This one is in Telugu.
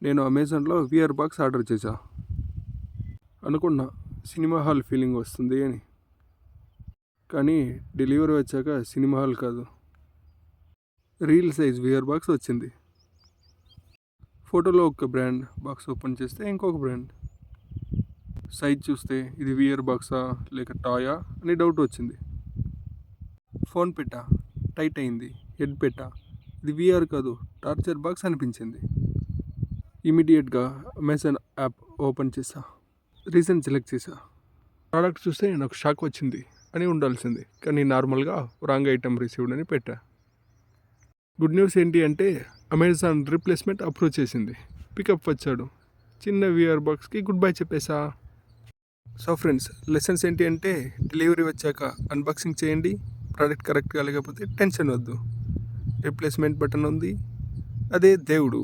నేను అమెజాన్లో విఆర్ బాక్స్ ఆర్డర్ చేశా. అనుకున్నా సినిమా హాల్ ఫీలింగ్ వస్తుంది అని. కానీ డెలివరీ వచ్చాక సినిమా హాల్ కాదు, రీల్ సైజ్ విఆర్ బాక్స్ వచ్చింది. ఫోటోలో ఒక బ్రాండ్, బాక్స్ ఓపెన్ చేస్తే ఇంకొక బ్రాండ్. సైజ్ చూస్తే ఇది విఆర్ బాక్సా లేక టాయా అని డౌట్ వచ్చింది. ఫోన్ పెట్టా, టైట్ అయింది. హెడ్ పెట్టా, ఇది విఆర్ కాదు టార్చర్ బాక్స్ అనిపించింది. ఇమీడియట్గా అమెజాన్ యాప్ ఓపెన్ చేసా, రీజన్ సెలెక్ట్ చేసా. ప్రోడక్ట్ చూస్తే నాకు షాక్ వచ్చింది అని ఉండాల్సింది, కానీ నార్మల్గా రాంగ్ ఐటమ్ రిసీవ్డ్ అని పెట్టా. గుడ్ న్యూస్ ఏంటి అంటే అమెజాన్ రీప్లేస్మెంట్ అప్రూవ్ చేసింది. పికప్ వచ్చాడు. చిన్న విఆర్ బాక్స్కి గుడ్ బై చెప్పేసా. సో ఫ్రెండ్స్, లెసన్స్ ఏంటి అంటే డెలివరీ వచ్చాక అన్బాక్సింగ్ చేయండి. ప్రోడక్ట్ కరెక్ట్గా లేకపోతే టెన్షన్ వద్దు. రీప్లేస్మెంట్ బటన్ ఉంది, అదే దేవుడు.